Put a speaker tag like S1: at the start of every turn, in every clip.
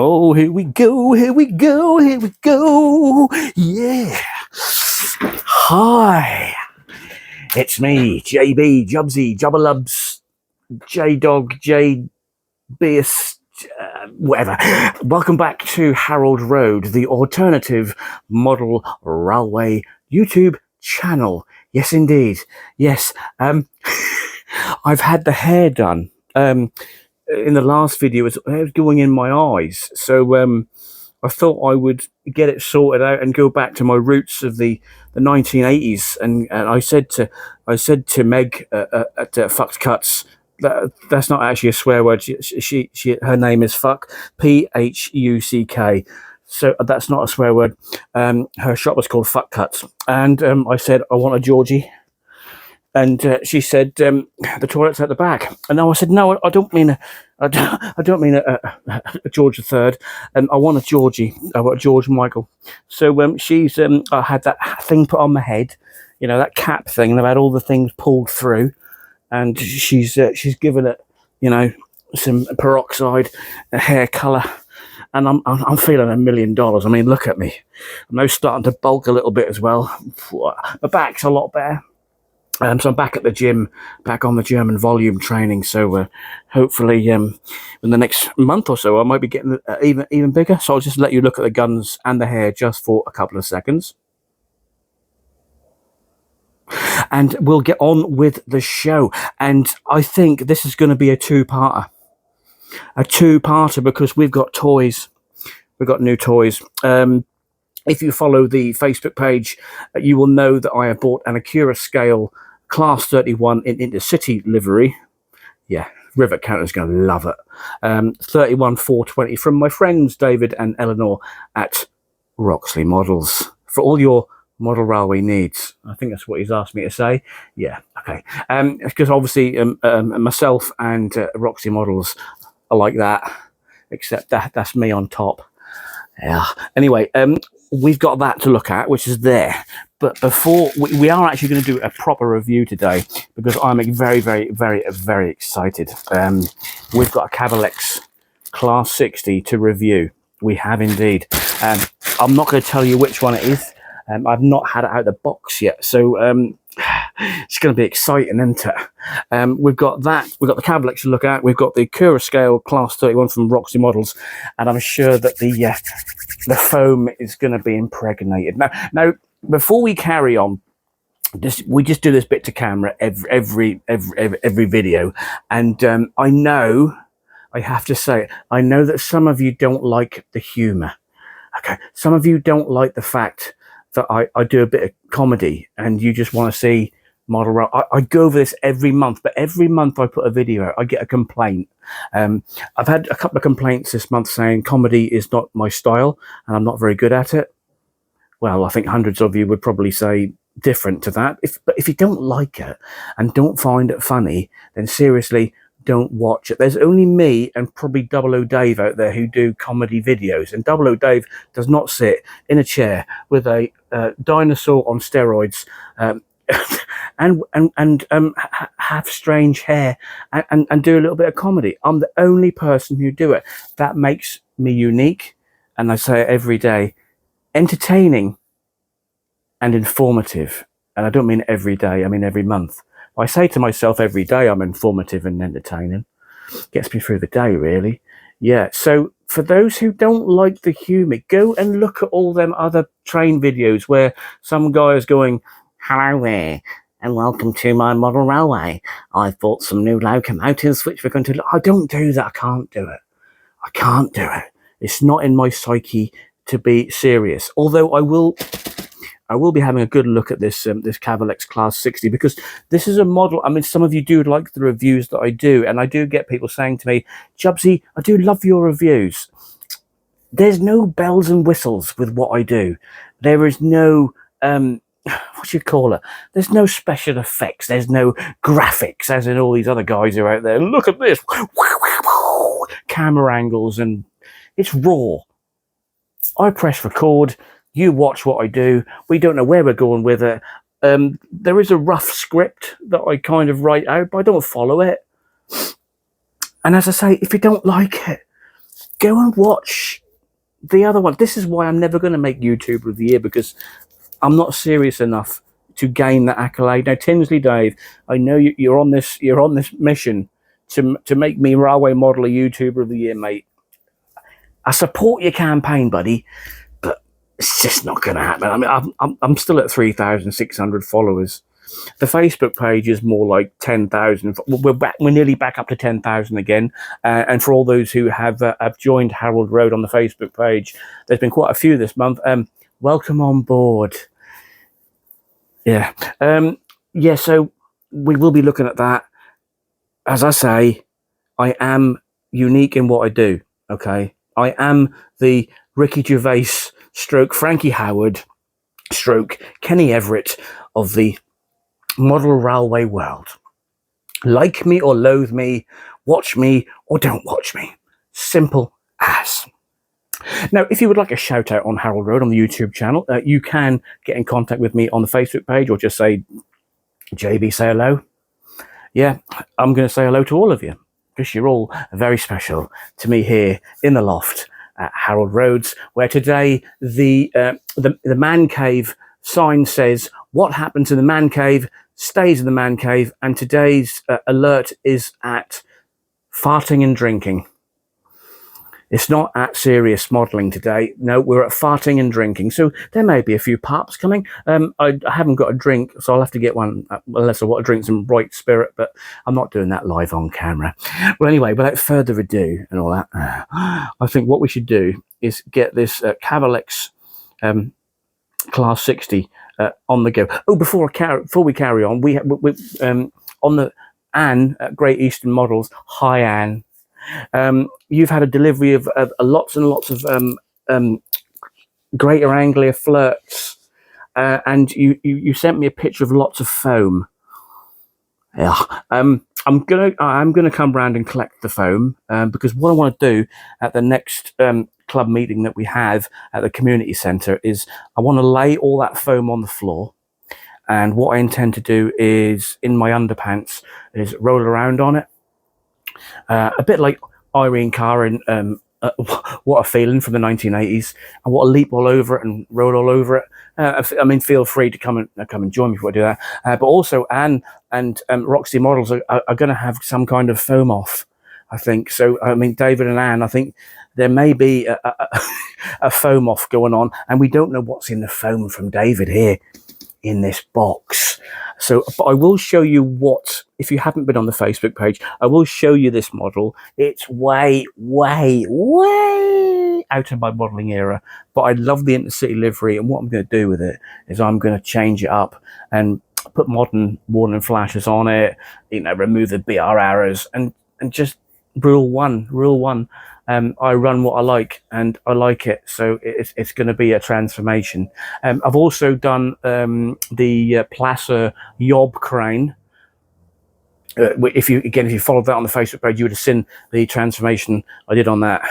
S1: Oh, here we go, here we go, here we go. Yeah. Hi. It's me, JB, Jubsy, Jubbalubs, J-Dog, J-Beast, whatever. Welcome back to Harold Road, the alternative model railway YouTube channel. Yes, indeed. Yes. I've had the hair done. In the last video, it was going in my eyes. So I thought I would get it sorted out and go back to my roots of the 1980s. And I said to Meg at Fucked Cuts, that's not actually a swear word. Her name is Fuck, Phuck. So that's not a swear word. Her shop was called Fuck Cuts, and I said I want a Georgie. And she said, the toilet's at the back. And I said, no, I don't mean a George III. I want a Georgie. I want a George Michael. So she's I had that thing put on my head, you know, that cap thing, and I've had all the things pulled through. And she's given it, you know, some peroxide, hair colour. And I'm feeling $1 million. I mean, look at me. I'm now starting to bulk a little bit as well. My back's a lot better. So I'm back at the gym, back on the German volume training. So hopefully in the next month or so, I might be getting even bigger. So I'll just let you look at the guns and the hair just for a couple of seconds. And we'll get on with the show. And I think this is going to be a two-parter. A two-parter because we've got toys. We've got new toys. If you follow the Facebook page, you will know that I have bought an Acura Scale Class 31 in Intercity livery. Yeah, Rivet Counter's going to love it. 31420 from my friends David and Eleanor at Roxley Models for all your model railway needs. I think that's what he's asked me to say. Yeah, okay. Because obviously myself and Roxley Models are like that, except that's me on top. Yeah. Anyway, we've got that to look at, which is there. But before we are actually going to do a proper review today, because I'm very, very, very, very excited. We've got a Cavalex Class 60 to review. We have indeed. I'm not going to tell you which one it is. I've not had it out of the box yet, so it's going to be exciting, isn't it? We've got that. We've got the Cavalex to look at. We've got the Acura Scale Class 31 from Roxley Models, and I'm sure that the foam is going to be impregnated. Now, before we carry on, we just do this bit to camera every video, and I know, I have to say, I know that some of you don't like the humour. Okay, some of you don't like the fact that I do a bit of comedy, and you just want to see model rail. I go over this every month, but every month I put a video out, I get a complaint. I've had a couple of complaints this month saying comedy is not my style and I'm not very good at it. Well, I think hundreds of you would probably say different to that. But if you don't like it and don't find it funny, then seriously, don't watch it. There's only me and probably Double O Dave out there who do comedy videos, and Double O Dave does not sit in a chair with a dinosaur on steroids and have strange hair and do a little bit of comedy. I'm the only person who do it. That makes me unique, and I say it every day. Entertaining and informative, and I don't mean every day, I mean every month. I say to myself every day I'm informative and entertaining. Gets me through the day, really. Yeah, so for those who don't like the humour, go and look at all them other train videos where some guy is going, "Hello there, and welcome to my model railway. I've bought some new locomotives which we're going to..." I don't do that. I can't do it. I can't do it. It's not in my psyche to be serious. Although I will be having a good look at this this Cavalex Class 60, because this is a model. I mean, some of you do like the reviews that I do, and I do get people saying to me, "Jubsy, I do love your reviews." There's no bells and whistles with what I do. There is no what you call it? There's no special effects. There's no graphics, as in all these other guys who are out there. Look at this, camera angles, and it's raw. I press record. You watch what I do. We don't know where we're going with it. There is a rough script that I kind of write out, but I don't follow it. And as I say, if you don't like it, go and watch the other one, this is why I'm never going to make YouTuber of the Year, because I'm not serious enough to gain that accolade. Now, Tinsley Dave, I know you're on this mission to make me Railway Modeler YouTuber of the Year, mate. I support your campaign, buddy, but it's just not going to happen. I mean, I'm still at 3,600 followers. The Facebook page is more like 10,000. We're nearly back up to 10,000 again. And for all those who have joined Harold Road on the Facebook page, there's been quite a few this month. Welcome on board. Yeah. Yeah, so we will be looking at that. As I say, I am unique in what I do, okay? I am the Ricky Gervais stroke Frankie Howard stroke Kenny Everett of the model railway world. Like me or loathe me, watch me or don't watch me. Simple as. Now, if you would like a shout out on Harold Road on the YouTube channel, you can get in contact with me on the Facebook page, or just say, JB, say hello. Yeah, I'm going to say hello to all of you, because you're all very special to me here in the loft at Harold Roads, where today the man cave sign says, what happened to the man cave stays in the man cave, and today's alert is at farting and drinking. It's not at serious modelling today. No, we're at farting and drinking. So there may be a few pops coming. I haven't got a drink, so I'll have to get one, unless I want to drink some bright spirit, but I'm not doing that live on camera. Well, anyway, without further ado and all that, I think what we should do is get this Cavalex Class 60 on the go. Oh, before we carry on, we on the Anne at Great Eastern Models. Hi, Anne. You've had a delivery of lots and lots of Greater Anglia flirts, and you sent me a picture of lots of foam. Yeah, I'm gonna come round and collect the foam, because what I want to do at the next club meeting that we have at the community centre is I want to lay all that foam on the floor, and what I intend to do is, in my underpants, is roll around on it. A bit like Irene Carr in What a Feeling from the 1980s. I want to leap all over it and roll all over it. I mean, feel free to come and join me if I do that. But also, Anne and Roxley Models are going to have some kind of foam off, I think. So, I mean, David and Anne, I think there may be a foam off going on, and we don't know what's in the foam from David here in this box. So, but I will show you what, if you haven't been on the Facebook page, I will show you this model. It's way, way, way out of my modelling era, but I love the Intercity livery, and what I'm going to do with it is I'm going to change it up and put modern warning flashes on it, remove the BR arrows, and just rule one. I run what I like, and I like it, so it's going to be a transformation. I've also done the Plasser Yob Crane. If you followed that on the Facebook page, you would have seen the transformation I did on that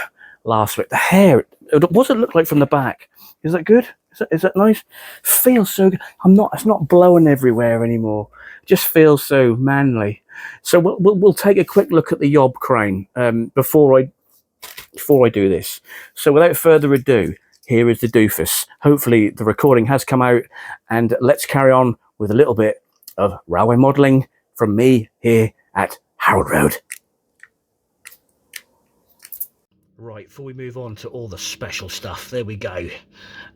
S1: last week. The hair, what's it look like from the back? Is that good? Is that nice? Feels so good. It's not blowing everywhere anymore. It just feels so manly. So we'll take a quick look at the Yob Crane before I do this. So without further ado, here is the doofus. Hopefully the recording has come out, and let's carry on with a little bit of railway modelling from me here at Harold Road. Right, before we move on to all the special stuff, there we go.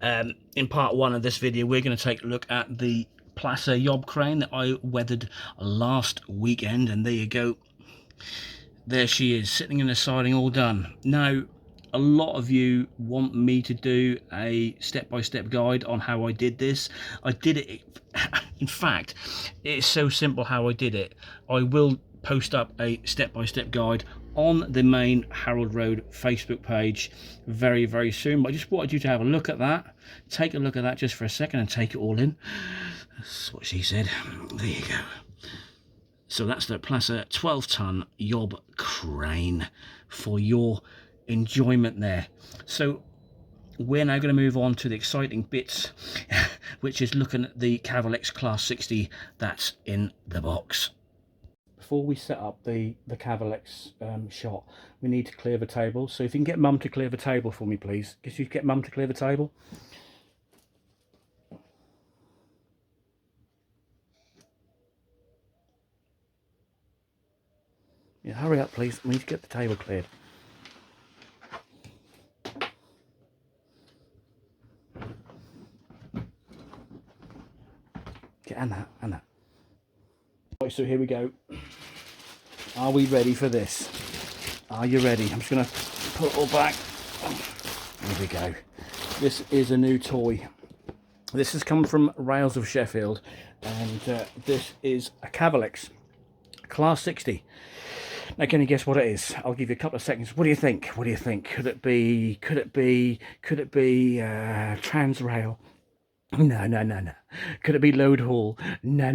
S1: In part one of this video, we're going to take a look at the Plasser Yob Crane that I weathered last weekend, and there you go. There she is, sitting in the siding, all done. Now, a lot of you want me to do a step-by-step guide on how I did this. I did it, in fact, it's so simple how I did it. I will post up a step-by-step guide on the main Harold Road Facebook page very, very soon. But I just wanted you to have a look at that. Take a look at that just for a second and take it all in. That's what she said. There you go. So that's the Plasser 12-ton Yob Crane for your enjoyment there. So we're now going to move on to the exciting bits, which is looking at the Cavalex Class 60 that's in the box. before we set up the Cavalex shot, we need to clear the table. So if you can get Mum to clear the table for me, please. Can you get Mum to clear the table? Yeah, hurry up, please. We need to get the table cleared. Yeah, and that. Right, so here we go. Are we ready for this? Are you ready? I'm just going to put it all back. Here we go. This is a new toy. This has come from Rails of Sheffield, and this is a Cavalex Class 60. Now, can you guess what it is? I'll give you a couple of seconds. What do you think? What do you think? Could it be Transrail? No. Could it be Load Haul? No.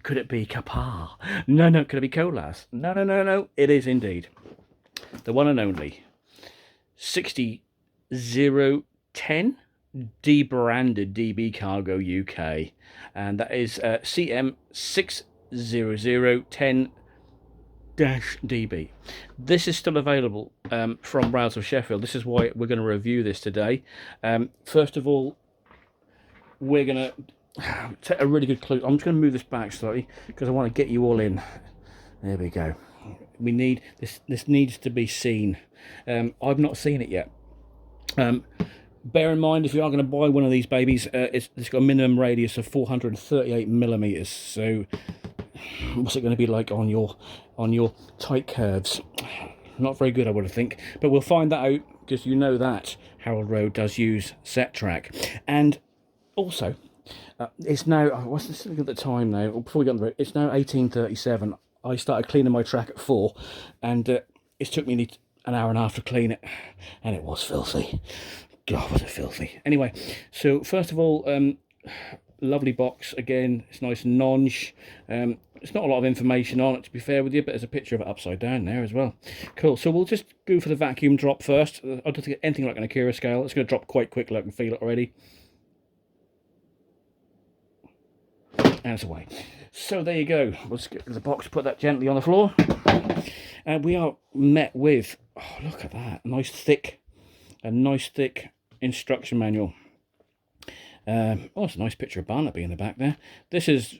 S1: Could it be Kapar? No. Could it be Colas? No. It is indeed the one and only 60010 debranded DB Cargo UK, and that is CM 60010-DB. This is still available from Rails of Sheffield. This is why we're going to review this today. First of all, we're going to take a really good clue. I'm just going to move this back slightly because I want to get you all in. There we go. We need this. This needs to be seen. I've not seen it yet. Bear in mind, if you are going to buy one of these babies, it's got a minimum radius of 438 millimeters. So, what's it going to be like on your tight curves? Not very good, I would think. But we'll find that out, because you know that Harold Road does use set track. And also, it's now, I wasn't looking at the time now, before we got on the road, it's now 18:37. I started cleaning my track at 4, and it took me an hour and a half to clean it, and it was filthy. God, was it filthy. Anyway, so first of all, lovely box. Again, it's nice and nonge. It's not a lot of information on it, to be fair with you, but there's a picture of it upside down there as well. Cool. So we'll just go for the vacuum drop first. I don't think anything like an Akira scale. It's going to drop quite quickly. I can feel it already. And it's away. So there you go. We'll just get the box, put that gently on the floor. And we are met with, oh, look at that. A nice thick instruction manual. Oh, it's a nice picture of Barnaby in the back there. This is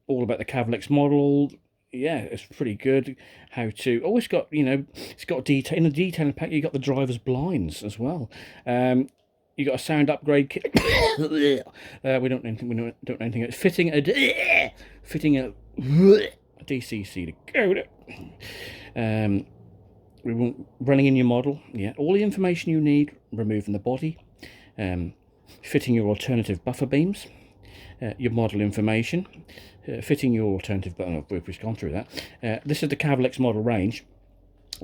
S1: all about the Cavalex model. Yeah, it's pretty good. How to... Oh, it's got, it's got detail. In the detailing pack, you got the driver's blinds as well. You got a sound upgrade kit. We don't know anything. It's fitting a DCC decoder. Running in your model. Yeah, all the information you need. Removing the body. Fitting your alternative buffer beams. Your model information. Fitting your alternative button. We've just gone through that. This is the Cavalex model range.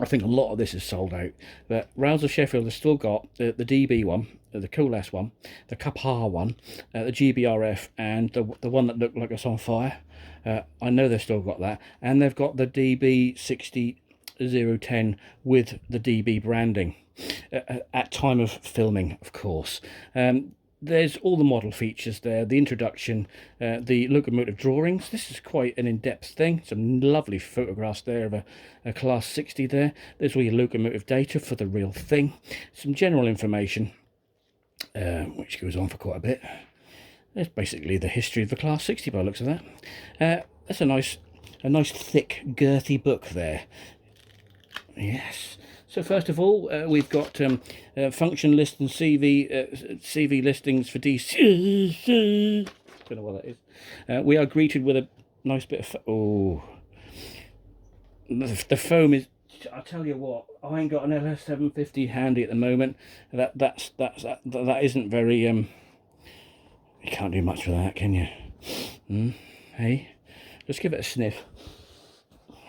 S1: I think a lot of this is sold out, but Rails of Sheffield has still got the DB one, the Colas one, the Kapar one, the GBRF, and the one that looked like it's on fire. I know they've still got that, and they've got the DB 60010 with the DB branding at time of filming, of course. There's all the model features there, the introduction, the locomotive drawings. This is quite an in-depth thing. Some lovely photographs there of a Class 60 there. There's all your locomotive data for the real thing. Some general information, which goes on for quite a bit. There's basically the history of the Class 60 by the looks of that. That's a nice thick, girthy book there. Yes. So first of all, we've got function list and CV listings for DC. Don't know what that is. We are greeted with a nice bit of the foam is. I tell you what, I ain't got an LS750 handy at the moment. That isn't very. You can't do much with that, can you? Hey, let's give it a sniff.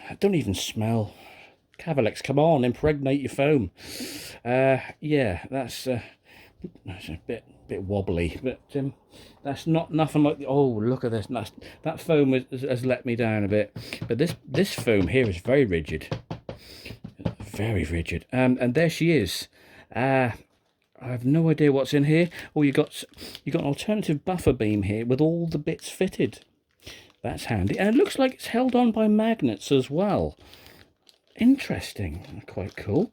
S1: I don't even smell. Cavalex, come on, impregnate your foam. Yeah, that's a bit wobbly, but that's nothing like the. Oh, look at this! That foam has let me down a bit, but this foam here is very rigid, very rigid. And there she is. I have no idea what's in here. Oh, you got an alternative buffer beam here with all the bits fitted. That's handy. And it looks like it's held on by magnets as well. Interesting. Quite cool.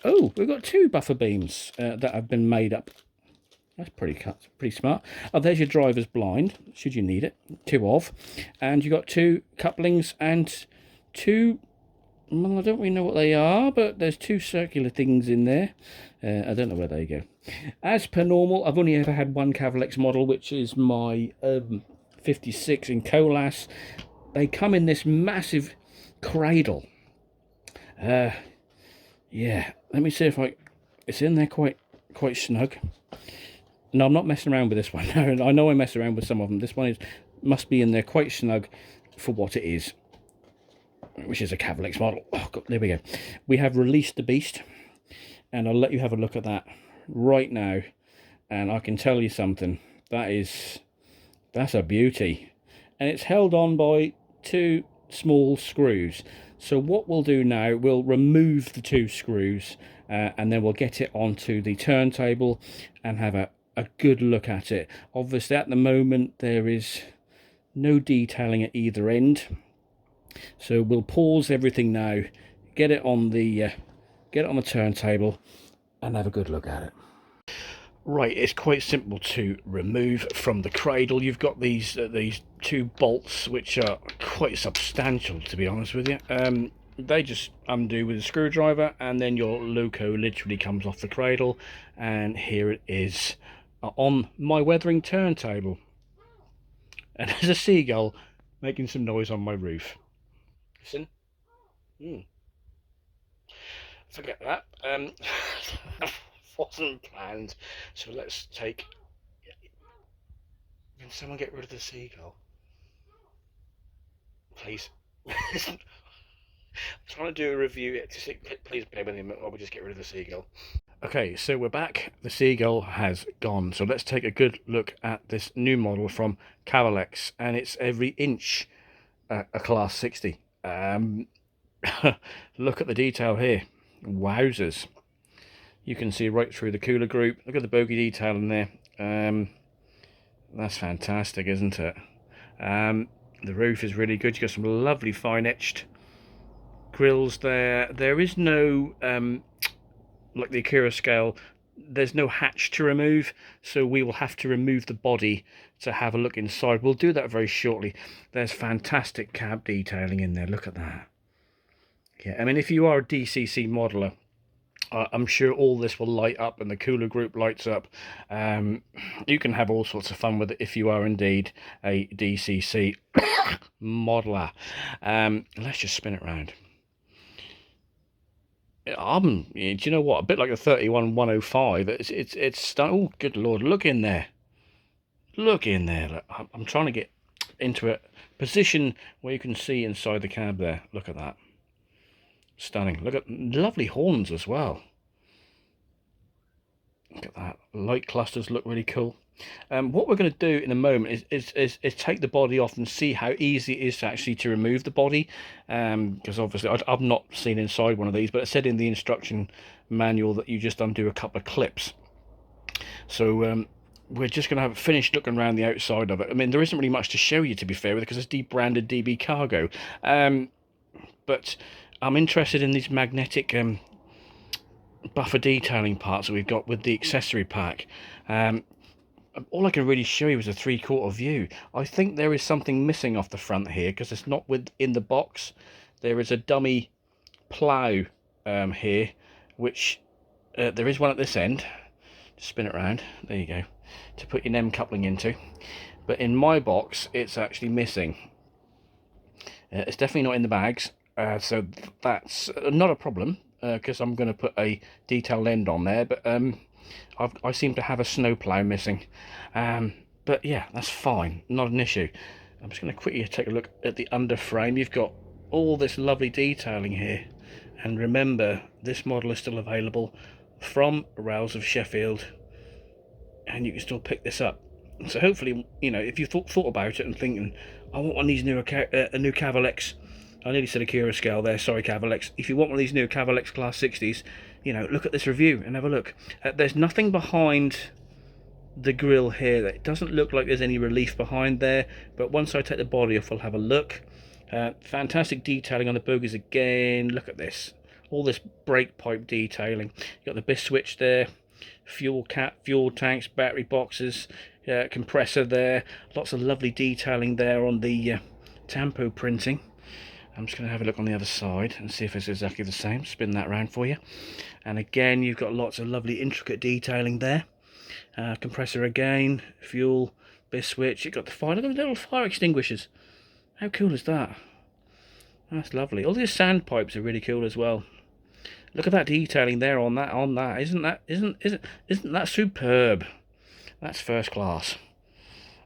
S1: Oh, we've got 2 buffer beams that have been made up. That's pretty smart. Oh, there's your driver's blind, should you need it. 2 of. And you've got 2 couplings and 2... Well, I don't really know what they are, but there's 2 circular things in there. I don't know where they go. As per normal, I've only ever had one Cavalex model, which is my 56 in Colas. They come in this massive cradle. Yeah, let me see if it's in there quite snug. No, I'm not messing around with this one. No, I know I mess around with some of them. This one must be in there quite snug for what it is, which is a Cavalex model. Oh, God, there we go. We have released the beast, and I'll let you have a look at that right now. And I can tell you something. That's a beauty. And it's held on by 2 small screws. So what we'll do now, we'll remove the 2 screws, and then we'll get it onto the turntable and have a good look at it. Obviously, at the moment, there is no detailing at either end. So we'll pause everything now, get it on the turntable, and have a good look at it. Right, it's quite simple to remove from the cradle. You've got these 2 bolts, which are quite substantial, to be honest with you. They just undo with a screwdriver, and then your loco literally comes off the cradle, and here it is on my weathering turntable. And there's a seagull making some noise on my roof. Listen. Forget that. Wasn't planned. So let's take... Can someone get rid of the seagull? Please. I'm trying to do a review. Please bear with me while we just get rid of the seagull. Okay, so we're back. The seagull has gone. So let's take a good look at this new model from Cavalex, and it's every inch a Class 60. Look at the detail here. Wowzers. You can see right through the cooler group. Look at the bogey detail in there. That's fantastic, isn't it? The roof is really good. You've got some lovely fine etched grills there. There is no, like the Akira scale, there's no hatch to remove, so we will have to remove the body to have a look inside. We'll do that very shortly. There's fantastic cab detailing in there. Look at that. Yeah, I mean, if you are a DCC modeler, I'm sure all this will light up and the cooler group lights up. You can have all sorts of fun with it if you are indeed a DCC modeler. Let's just spin it around. Do you know what? A bit like a 31105. It's stunning. Oh, good Lord! Look in there. Look in there. Look, I'm trying to get into a position where you can see inside the cab there. Look at that. Stunning. Look at lovely horns as well. Look at that. Light clusters look really cool. What we're going to do in a moment is take the body off and see how easy it is actually to remove the body. Because obviously I've not seen inside one of these, but it said in the instruction manual that you just undo a couple of clips. So we're just going to have finished looking around the outside of it. I mean, there isn't really much to show you, to be fair with it, because it's debranded DB Cargo. But I'm interested in these magnetic buffer detailing parts that we've got with the accessory pack. All I can really show you is a 3/4 view. I think there is something missing off the front here because it's not in the box. There is a dummy plough here, which there is one at this end. Just spin it around. There you go, to put your NEM coupling into. But in my box, it's actually missing. It's definitely not in the bags. So that's not a problem because I'm going to put a detailed end on there, but I seem to have a snowplow missing. But yeah, that's fine, not an issue. I'm just going to quickly take a look at the underframe. You've got all this lovely detailing here, and remember, this model is still available from Rouse of Sheffield, and you can still pick this up. So hopefully, you know, if you thought about it and thinking, I want one of these new a new Cavalex. I nearly said Akira scale there, sorry Cavalex. If you want one of these new Cavalex Class 60s, you know, look at this review and have a look. There's nothing behind the grill here. It doesn't look like there's any relief behind there, but once I take the body off, I'll have a look. Fantastic detailing on the bogies again. Look at this, all this brake pipe detailing. You got the BIS switch there, fuel cap, fuel tanks, battery boxes, compressor there. Lots of lovely detailing there on the tampo printing. I'm just going to have a look on the other side and see if it's exactly the same. Spin that round for you. And again, you've got lots of lovely intricate detailing there. Compressor again, fuel, BIS switch. You've got the fire, look at the little fire extinguishers. How cool is that? That's lovely. All these sand pipes are really cool as well. Look at that detailing there on that. Isn't that superb? That's first class.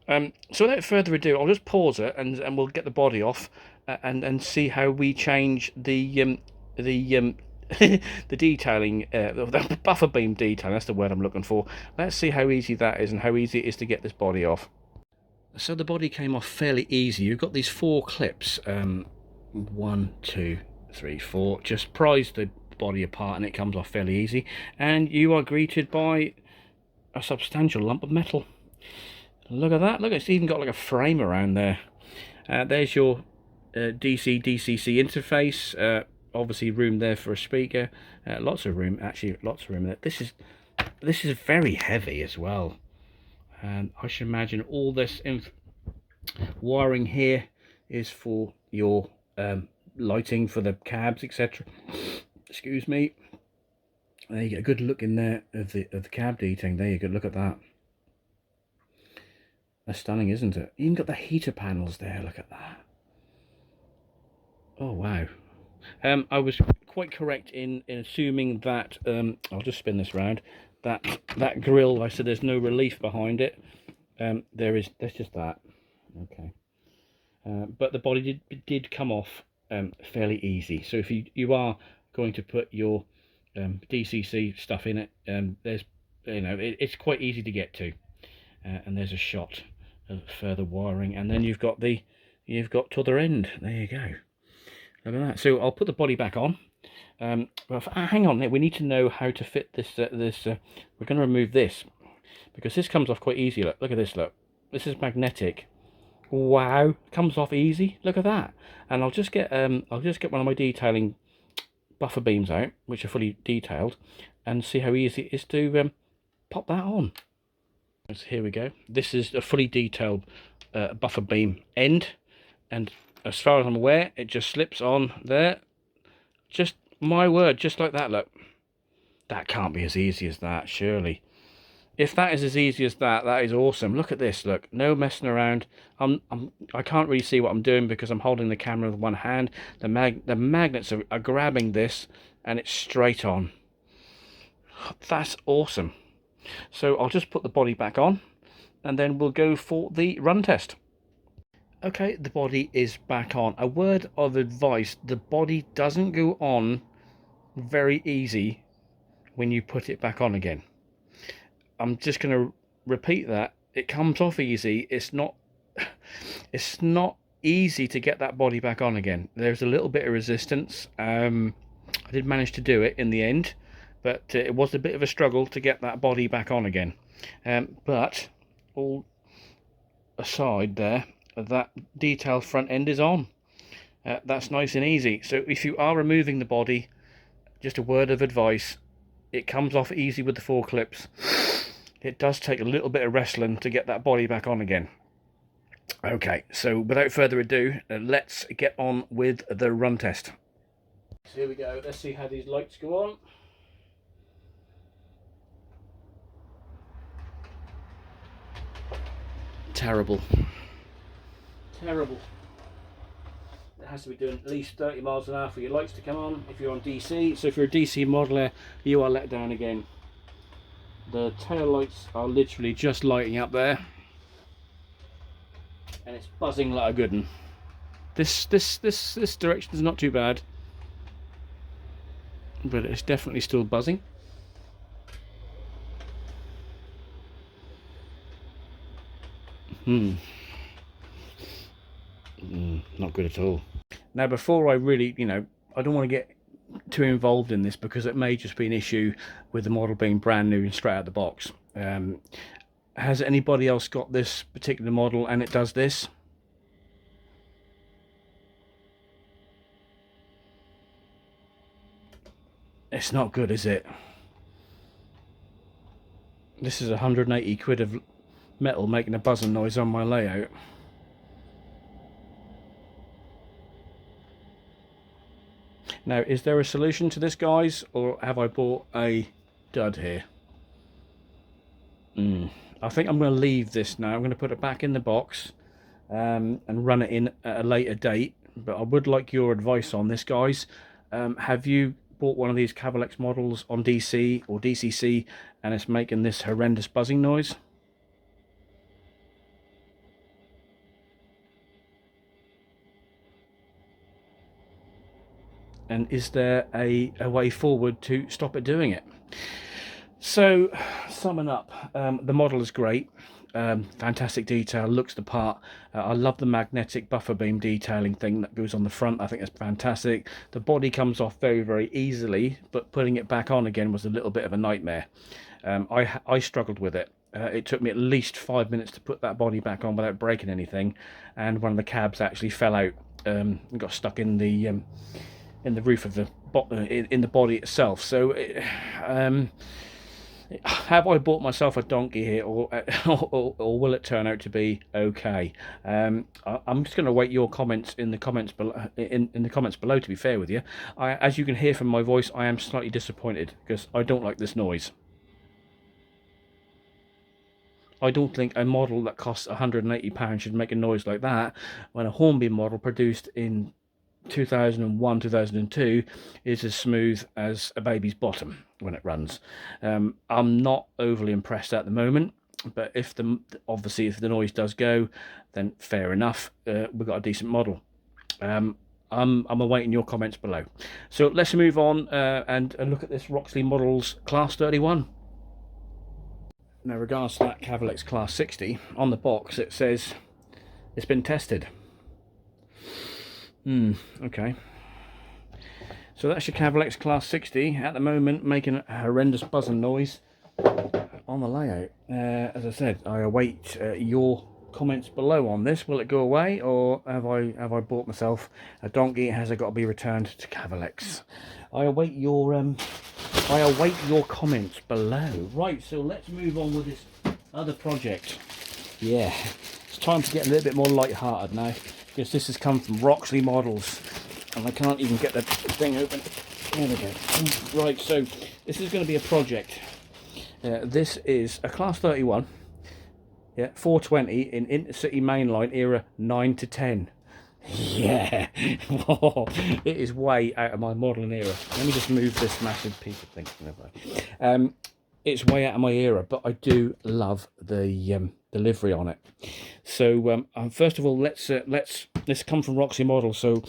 S1: So without further ado, I'll just pause it and we'll get the body off and see how we change the the detailing, the buffer beam detailing. That's the word I'm looking for. Let's see how easy that is and how easy it is to get this body off. So the body came off fairly easy. You've got these 4 clips. 1, 2, 3, 4. Just prise the body apart and it comes off fairly easy. And you are greeted by a substantial lump of metal. Look at that. Look, it's even got like a frame around there. There's your DC DCC interface. Obviously room there for a speaker. Lots of room, actually lots of room there. This is very heavy as well. And I should imagine all this wiring here is for your lighting for the cabs, etc. Excuse me. There you get a good look in there of the cab detailing. There you go. Look at that. That's stunning, isn't it? You even got the heater panels there. Look at that. Oh wow. I was quite correct in assuming that I'll just spin this round. That grill, I said there's no relief behind it. There's just that. Okay. But the body did come off fairly easy. So if you are going to put your DCC stuff in it, there's it's quite easy to get to. And there's a shot of further wiring, and then you've got to the other end. There you go. Look at that. So I'll put the body back on. Well, hang on, we need to know how to fit this. We're going to remove this because this comes off quite easy. Look at this. Look, this is magnetic. Wow, comes off easy. Look at that. And I'll just get one of my detailing buffer beams out, which are fully detailed, and see how easy it is to pop that on. So here we go. This is a fully detailed buffer beam end, and as far as I'm aware, it just slips on there. Just my word, just like that. Look, that can't be as easy as that, surely. If that is as easy as that, that is awesome. Look at this. Look, no messing around. I can't really see what I'm doing because I'm holding the camera with one hand. The magnets are grabbing this, and it's straight on. That's awesome. So I'll just put the body back on, and then we'll go for the run test. Okay, the body is back on. A word of advice: the body doesn't go on very easy when you put it back on again. I'm just going to repeat that. It comes off easy. It's not easy to get that body back on again. There's a little bit of resistance. I did manage to do it in the end, but it was a bit of a struggle to get that body back on again. But all aside there, that detailed front end is on. That's nice and easy. So if you are removing the body, just a word of advice: it comes off easy with the 4 clips. It does take a little bit of wrestling to get that body back on again. Okay, so without further ado, let's get on with the run test. So here we go. Let's see how these lights go on. Terrible. Terrible. It has to be doing at least 30 miles an hour for your lights to come on if you're on DC. So if you're a DC modeler, you are let down again. The tail lights are literally just lighting up there, and it's buzzing like a good one. This direction is not too bad, but it's definitely still buzzing. Not good at all. Now, before I really, I don't want to get too involved in this because it may just be an issue with the model being brand new and straight out the box. Has anybody else got this particular model and it does this? It's not good, is it? This is 180 quid of metal making a buzzing noise on my layout. Now, is there a solution to this, guys, or have I bought a dud here? I think I'm going to leave this now. I'm going to put it back in the box and run it in at a later date. But I would like your advice on this, guys. Have you bought one of these Cavalex models on DC or DCC and it's making this horrendous buzzing noise? And is there a way forward to stop it doing it? So, summing up, the model is great. Fantastic detail, looks the part. I love the magnetic buffer beam detailing thing that goes on the front. I think it's fantastic. The body comes off very, very easily, but putting it back on again was a little bit of a nightmare. I struggled with it. It took me at least 5 minutes to put that body back on without breaking anything, and one of the cabs actually fell out and got stuck in the roof of the in the body itself. So have I bought myself a donkey here, or will it turn out to be okay? I'm just going to wait your comments in the comments below. In the comments below, to be fair with you, as you can hear from my voice, I am slightly disappointed because I don't like this noise. I don't think a model that costs £180 should make a noise like that when a Hornby model produced in 2001, 2002 is as smooth as a baby's bottom when it runs. I'm not overly impressed at the moment, but obviously if the noise does go, then fair enough. We've got a decent model. I'm awaiting your comments below. So let's move on and look at this Roxley Models Class 31. Now, regards to that Cavalex Class 60, on the box it says it's been tested. Okay. So that's your Cavalex Class 60 at the moment, making a horrendous buzzing noise on the layout. As I said, I await your comments below on this. Will it go away, or have I bought myself a donkey? Has it got to be returned to Cavalex? I await your comments below. Right, so let's move on with this other project. Yeah, it's time to get a little bit more light-hearted now, because this has come from Roxley Models, and I can't even get the thing open. There we go. Right, so this is going to be a project. This is a Class 31, yeah, 420 in Intercity Mainline era 9 to 10. Yeah, it is way out of my modelling era. Let me just move this massive piece of thing. It's way out of my era, but I do love the delivery on it. So first of all, let's come from Roxley Models. So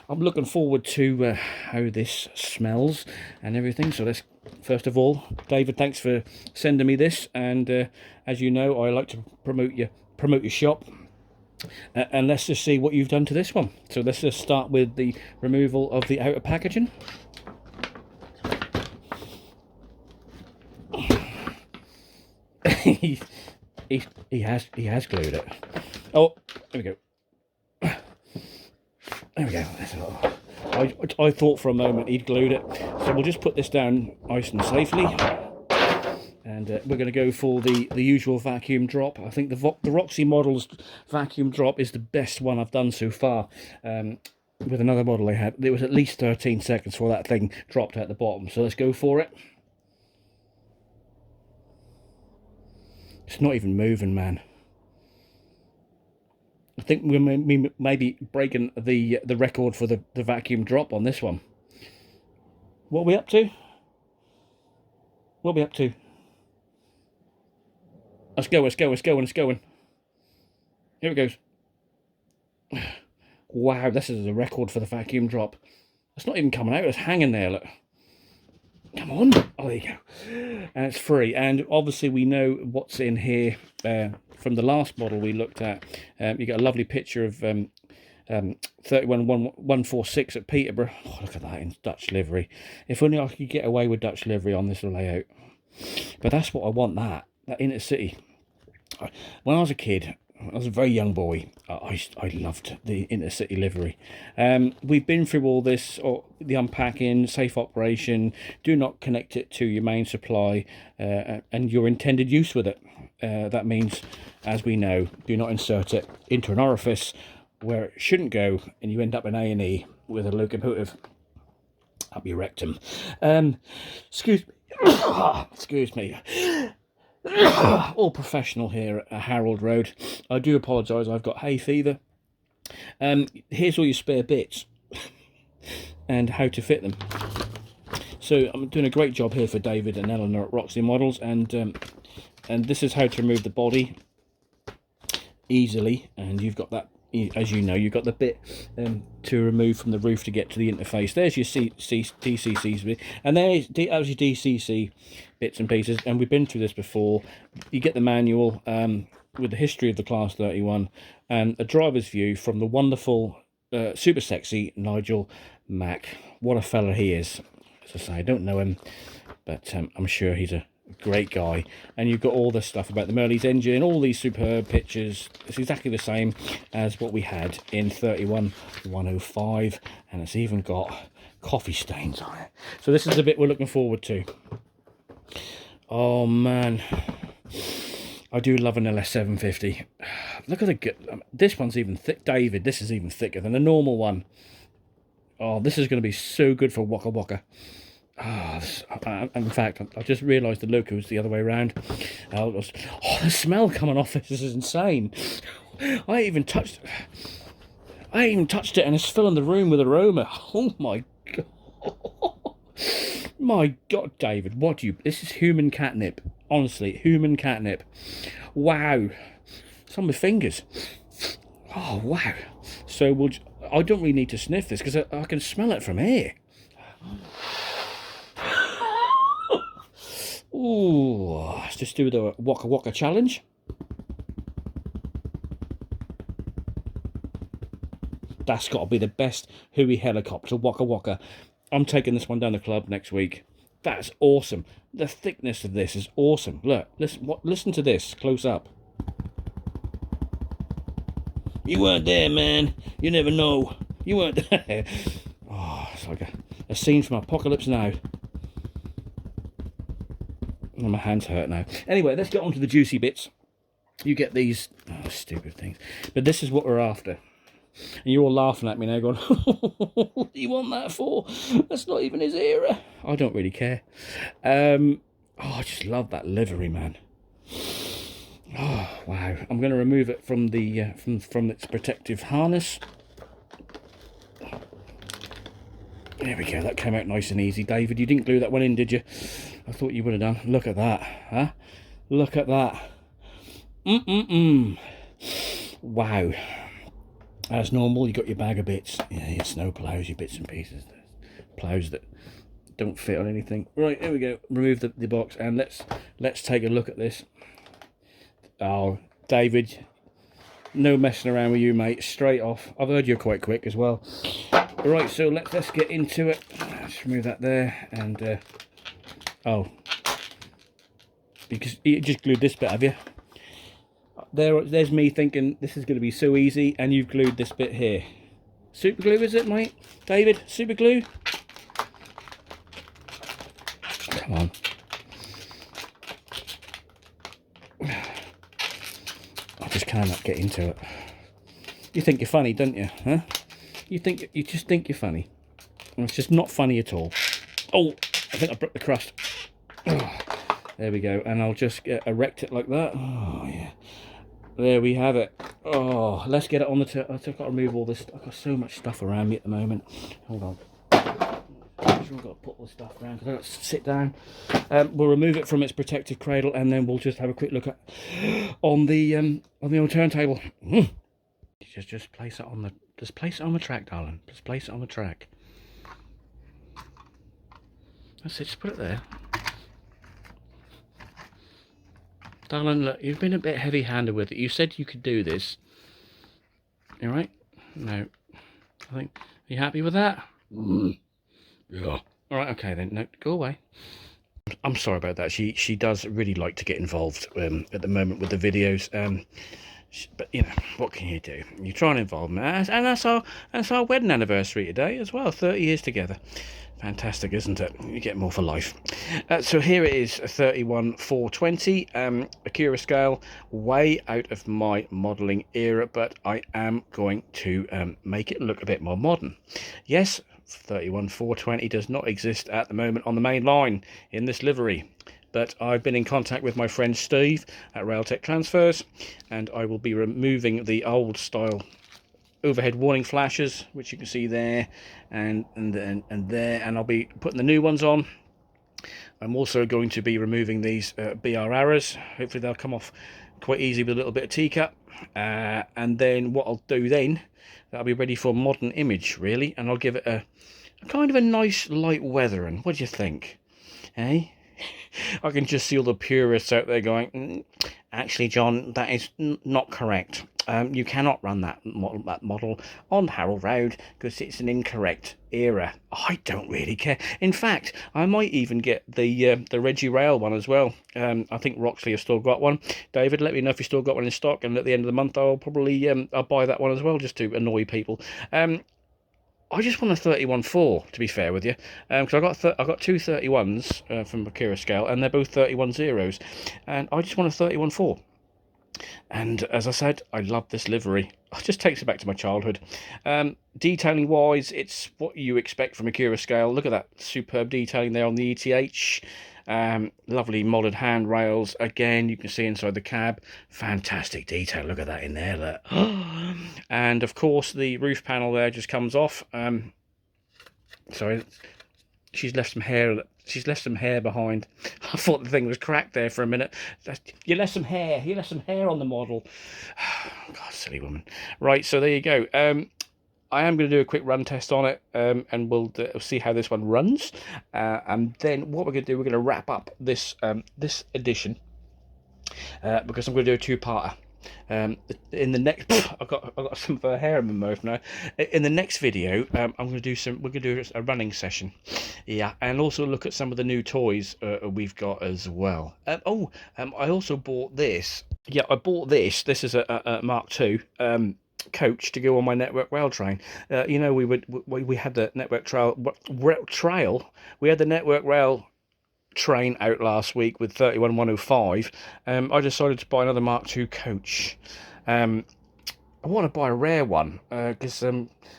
S1: I'm looking forward to how this smells and everything. So let's first of all, David, thanks for sending me this. And as you know, I like to promote your shop. And let's just see what you've done to this one. So let's just start with the removal of the outer packaging. he has glued it. Oh, there we go. There we go. I thought for a moment he'd glued it. So we'll just put this down nice and safely. And we're going to go for the usual vacuum drop. I think the Roxley Models vacuum drop is the best one I've done so far. With another model I had, it was at least 13 seconds before that thing dropped at the bottom. So let's go for it. It's not even moving, man. I think we're maybe breaking the record for the vacuum drop on this one. What are we up to? What are we up to? Let's go, it's going. Here it goes. Wow, this is a record for the vacuum drop. It's not even coming out, it's hanging there, look. Come on. Oh, there you go. And it's free. And obviously we know what's in here from the last model we looked at. You got a lovely picture of 31146 at Peterborough. Oh, look at that in Dutch livery. If only I could get away with Dutch livery on this layout. But that's what I want, that Intercity. When I was a kid, I was a very young boy, I loved the intercity livery. We've been through all this, or the unpacking, safe operation, do not connect it to your main supply and your intended use with it. That means, as we know, do not insert it into an orifice where it shouldn't go, and you end up in A&E with a locomotive up your rectum. Excuse me. Excuse me. All professional here at Harold Road. I do apologise, I've got hay fever. Here's all your spare bits and how to fit them. So I'm doing a great job here for David and Eleanor at Roxley Models, and this is how to remove the body easily. And you've got that, as you know, you've got the bit to remove from the roof to get to the interface. There's your DCCs, and there's your DCC bits and pieces, and we've been through this before. You get the manual with the history of the Class 31 and a driver's view from the wonderful, super sexy Nigel Mack. What a fella he is. As I say, I don't know him, but I'm sure he's a great guy. And you've got all this stuff about the Merley's engine, all these superb pictures. It's exactly the same as what we had in 31105, and it's even got coffee stains on it. So this is the bit we're looking forward to. Oh man, I do love an LS750. Look at the this one's even thick, David. This is even thicker than a normal one. Oh, this is going to be so good for Waka Waka. In fact, I just realised the loco was the other way around. Oh, the smell coming off this is insane. I even touched it, and it's filling the room with aroma. Oh my god. My god, David, what do you... This is human catnip. Honestly, human catnip. Wow. It's on my fingers. Oh, wow. So I don't really need to sniff this, because I can smell it from here. Ooh, let's just do the Waka Waka challenge. That's got to be the best Hui helicopter, Waka Waka. I'm taking this one down the club next week. That's awesome. The thickness of this is awesome. Look, listen to this close up. You weren't there, man. You never know. You weren't there. Oh, it's like a scene from Apocalypse Now. Oh, my hands hurt now. Anyway, let's get on to the juicy bits. You get these stupid things. But this is what we're after. And you're all laughing at me now going, what do you want that for? That's not even his era. I don't really care. I just love that livery, man. Oh, wow. I'm going to remove it from the from its protective harness. There we go. That came out nice and easy. David, you didn't glue that one in, did you? I thought you would have done. Look at that. Huh? Look at that. Wow. As normal, you got your bag of bits. Yeah, your snow ploughs, your bits and pieces. Ploughs that don't fit on anything. Right, here we go. Remove the box, and let's take a look at this. Oh, David, no messing around with you, mate. Straight off. I've heard you're quite quick as well. Right, so let's get into it. Let's remove that there, and oh, because you just glued this bit, have you? There's me thinking this is going to be so easy, and you've glued this bit here. Super glue, is it, mate? David, super glue? Come on. I just cannot get into it. You think you're funny, don't you? Huh? You just think you're funny. And it's just not funny at all. Oh, I think I broke the crust. Oh, there we go. And I'll just erect it like that. Oh, yeah. There we have it. Oh, let's get it on the... I've got to remove all this. I've got so much stuff around me at the moment. Hold on. I've got to put all this stuff around because I've got to sit down. We'll remove it from its protective cradle, and then we'll just have a quick look at on the old turntable. Just place it on the... Just place it on the track, darling. Just place it on the track. That's it. Just put it there. Darling, look, you've been a bit heavy-handed with it. You said you could do this. You right? No. I think... Are you happy with that? Yeah. Alright, okay then. No, go away. I'm sorry about that. She does really like to get involved at the moment with the videos. But you know, what can you do? You try and involve me, and that's our wedding anniversary today as well. 30 years together. Fantastic, isn't it? You get more for life. So here it is, 31/420, Acura scale, way out of my modelling era, but I am going to make it look a bit more modern. Yes, 31/420 does not exist at the moment on the main line in this livery, but I've been in contact with my friend Steve at Railtech Transfers, and I will be removing the old style overhead warning flashes, which you can see there and there, and I'll be putting the new ones on. I'm also going to be removing these BR arrows. Hopefully they'll come off quite easy with a little bit of teacup, and then what I'll do then, that'll be ready for a modern image really, and I'll give it a kind of a nice light weathering. What do you think, eh? I can just see all the purists out there going, actually, John, that is not correct. You cannot run that model on Harold Road because it's an incorrect era. I don't really care. In fact, I might even get the Reggie Rail one as well. I think Roxley has still got one. David, let me know if you still got one in stock, and at the end of the month, I'll probably I'll buy that one as well just to annoy people. I just want a 31/4, to be fair with you, because I got two 31s from Acura scale, and they're both 31/0s, and I just want a 31/4. And as I said, I love this livery. It just takes it back to my childhood. Detailing wise, it's what you expect from Acura scale. Look at that superb detailing there on the ETH. Lovely modded handrails. Again, you can see inside the cab. Fantastic detail. Look at that in there. Look. And of course, the roof panel there just comes off. Sorry, she's left some hair. She's left some hair behind. I thought the thing was cracked there for a minute. You left some hair. You left some hair on the model. God, silly woman. Right, so there you go. I am going to do a quick run test on it, and we'll see how this one runs. And then what we're going to do, we're going to wrap up this this edition, because I'm going to do a two-parter. In the next, I've got some of her hair in my mouth now. In the next video, I'm going to do we're going to do a running session, yeah, and also look at some of the new toys we've got as well. I also bought this. Yeah, I bought this. This is a Mark II. Coach to go on my network rail train. You know, we had the network trail. We had the network rail train out last week with 31105. I decided to buy another Mark II coach. I want to buy a rare one because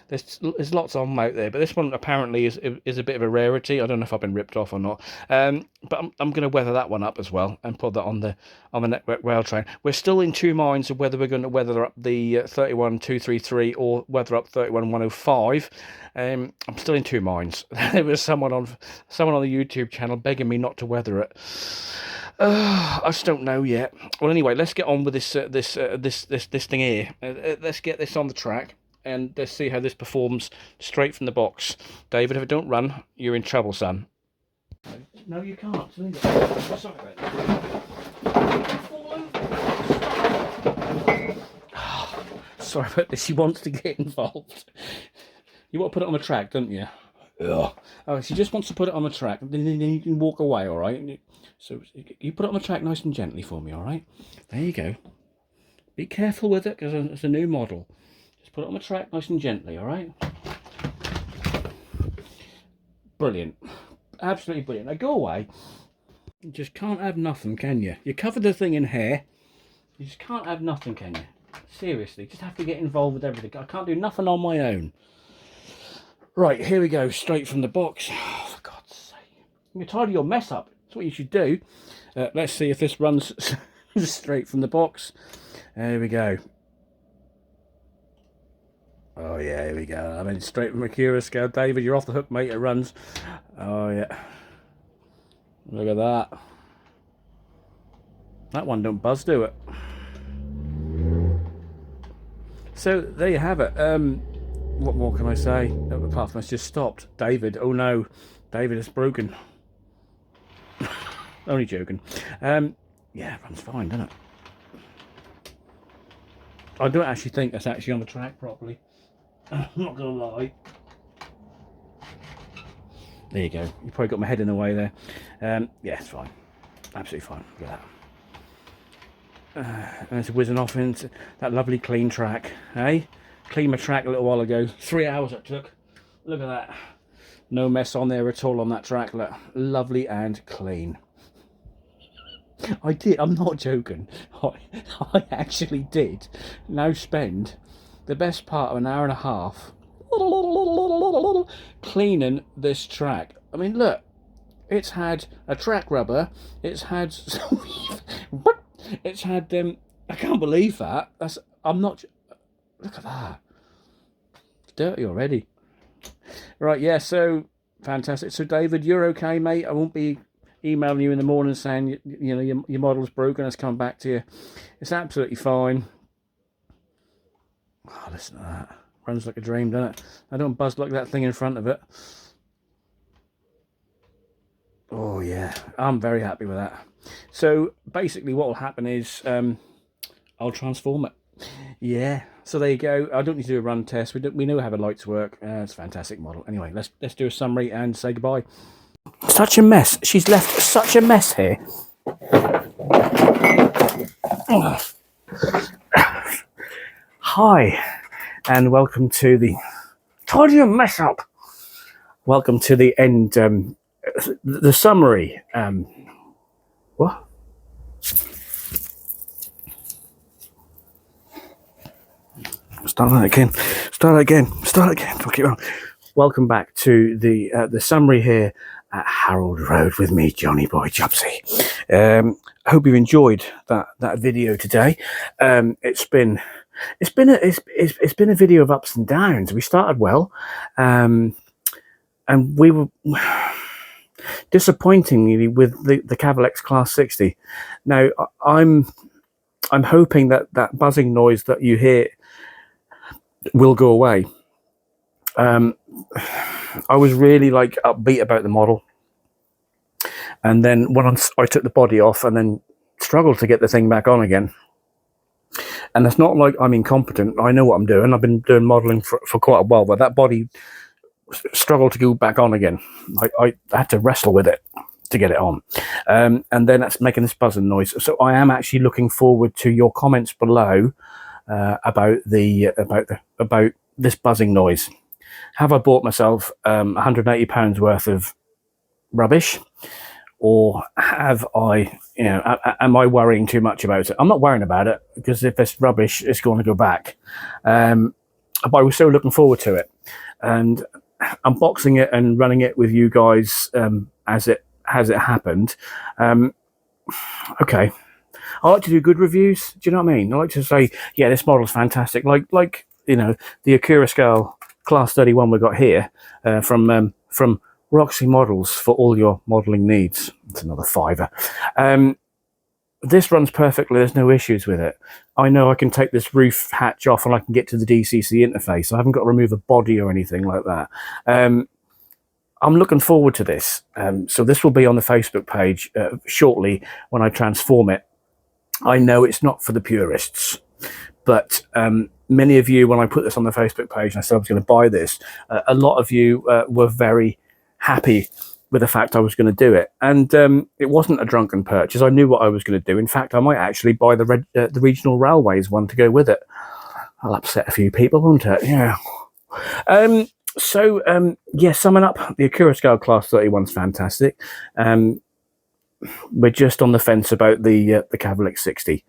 S1: there's lots of them out there, but this one apparently is a bit of a rarity. I don't know if I've been ripped off or not, but I'm going to weather that one up as well and put that on the network rail train. We're still in two minds of whether we're going to weather up the 31233 or weather up 31105. I'm still in two minds. There was someone on the YouTube channel begging me not to weather it. I just don't know yet. Well, anyway, let's get on with this thing here. Let's get this on the track and let's see how this performs straight from the box. David, if I don't run, you're in trouble, son. No, you can't. Sorry about that. Sorry about this. He wants to get involved. You want to put it on the track, don't you? Ugh. Oh, she just wants to put it on the track. Then you can walk away, all right? So you put it on the track nice and gently for me, all right? There you go. Be careful with it because it's a new model. Just put it on the track nice and gently, all right? Brilliant. Absolutely brilliant. Now go away. You just can't have nothing, can you? You covered the thing in hair. You just can't have nothing, can you? Seriously, just have to get involved with everything. I can't do nothing on my own. Right, here we go, straight from the box. Oh, for God's sake. You're tidy your mess up. That's what you should do. Let's see if this runs straight from the box. There we go. Oh, yeah, here we go. I mean, straight from Acura scale. David, you're off the hook, mate. It runs. Oh, yeah. Look at that. That one don't buzz, do it? So, there you have it. What more can I say? Apart from it's just stopped. David, oh no. David, it's broken. Only joking. Yeah, it runs fine, doesn't it? I don't actually think that's actually on the track properly. I'm not going to lie. There you go. You probably got my head in the way there. Yeah, it's fine. Absolutely fine. Look at that. And it's whizzing off into that lovely clean track. Hey, cleaned my track a little while ago. 3 hours it took. Look at that. No mess on there at all on that track. Look, lovely and clean. I did. I'm not joking. I actually did now spend the best part of an hour and a half cleaning this track. I mean, look, it's had a track rubber. It's had it's had I can't believe that. I'm not. Look at that. It's dirty already. Right, yeah. So fantastic. So David, you're okay, mate. I won't be emailing you in the morning saying you know your model's broken. It's come back to you. It's absolutely fine. Oh, listen to that. Runs like a dream, doesn't it? I don't buzz like that thing in front of it. Oh yeah, I'm very happy with that. So basically what will happen is I'll transform it. Yeah, so there you go. I don't need to do a run test. We know how the lights work. It's a fantastic model. Anyway, let's do a summary and say goodbye. Such a mess. She's left such a mess here. Hi, and welcome to the... Told you to mess up. Welcome to the end, the summary. What? Start that again. Fuck it wrong. Welcome back to the summary here at Harold Road with me, Johnny Boy Jobsy. I hope you've enjoyed that video today. It's been a video of ups and downs. We started well, and we were disappointingly with the Cavalex Class 60. Now I'm hoping that buzzing noise that you hear will go away. I was really like upbeat about the model, and then when I took the body off and then struggled to get the thing back on again. And it's not like I'm incompetent. I know what I'm doing. I've been doing modeling for quite a while, but that body struggled to go back on again. I had to wrestle with it to get it on, and then that's making this buzzing noise. So I am actually looking forward to your comments below about this buzzing noise. Have I bought myself £180 worth of rubbish, or have I, am I worrying too much about it? I'm not worrying about it, because if it's rubbish, it's going to go back. But I was so looking forward to it, and unboxing it and running it with you guys as it happened. Okay, I like to do good reviews. Do you know what I mean? I like to say, yeah, this model's fantastic. Like the Acura scale Class 31 we got here from Roxley Models for all your modelling needs. It's another £5. This runs perfectly. There's no issues with it. I know I can take this roof hatch off and I can get to the DCC interface. I haven't got to remove a body or anything like that. I'm looking forward to this. So this will be on the Facebook page shortly when I transform it. I know it's not for the purists, but many of you, when I put this on the Facebook page and I said I was going to buy this, a lot of you were very happy with the fact I was going to do it. And it wasn't a drunken purchase. I knew what I was going to do. In fact, I might actually buy the regional railways one to go with it. I'll upset a few people, won't it? Yeah. Yeah, summing up, the Acura Scale Class 31 is fantastic. We're just on the fence about the Cavalex 60.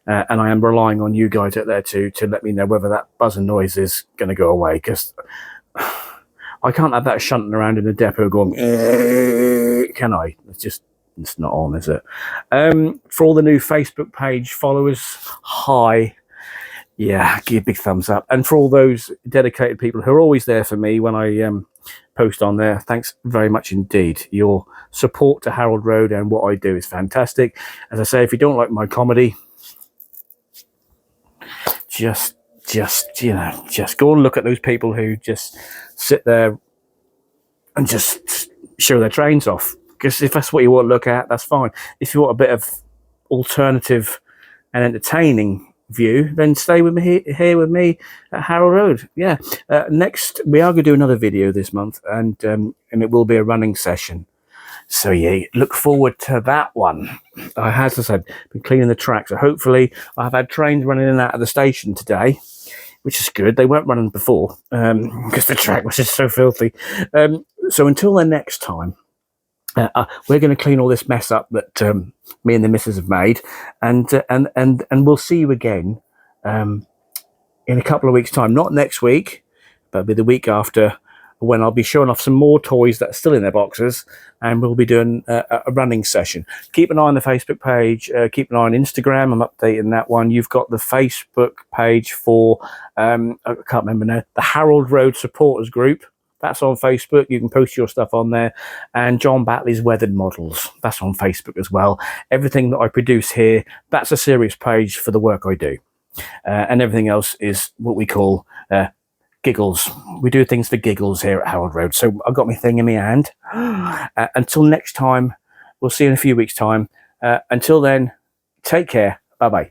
S1: And I am relying on you guys out there to let me know whether that buzzing noise is going to go away, because I can't have that shunting around in the depot going, can I? It's not on, is it? For all the new Facebook page followers, hi. Yeah, give a big thumbs up. And for all those dedicated people who are always there for me when I post on there, thanks very much indeed. Your support to Harold Road and what I do is fantastic. As I say, if you don't like my comedy, just go and look at those people who just sit there and just show their trains off. Because if that's what you want to look at, that's fine. If you want a bit of alternative and entertaining view, then stay with me here with me at Harold Road. Yeah. Next, we are going to do another video this month, and it will be a running session. So yeah, look forward to that one. As I said, been cleaning the track, so hopefully I've had trains running in and out of the station today, which is good. They weren't running before because the track was just so filthy. So until the next time, we're going to clean all this mess up that me and the missus have made, and we'll see you again in a couple of weeks' time. Not next week, but it'll be the week after, when I'll be showing off some more toys that are still in their boxes, and we'll be doing a running session. Keep an eye on the Facebook page. Keep an eye on Instagram. I'm updating that one. You've got the Facebook page for, I can't remember now, the Harold Road Supporters Group. That's on Facebook. You can post your stuff on there. And John Batley's Weathered Models. That's on Facebook as well. Everything that I produce here, that's a serious page for the work I do. And everything else is what we call giggles. We do things for giggles here at Harold Road. So I've got my thing in my hand. Until next time, we'll see you in a few weeks' time. Until then, take care. Bye-bye.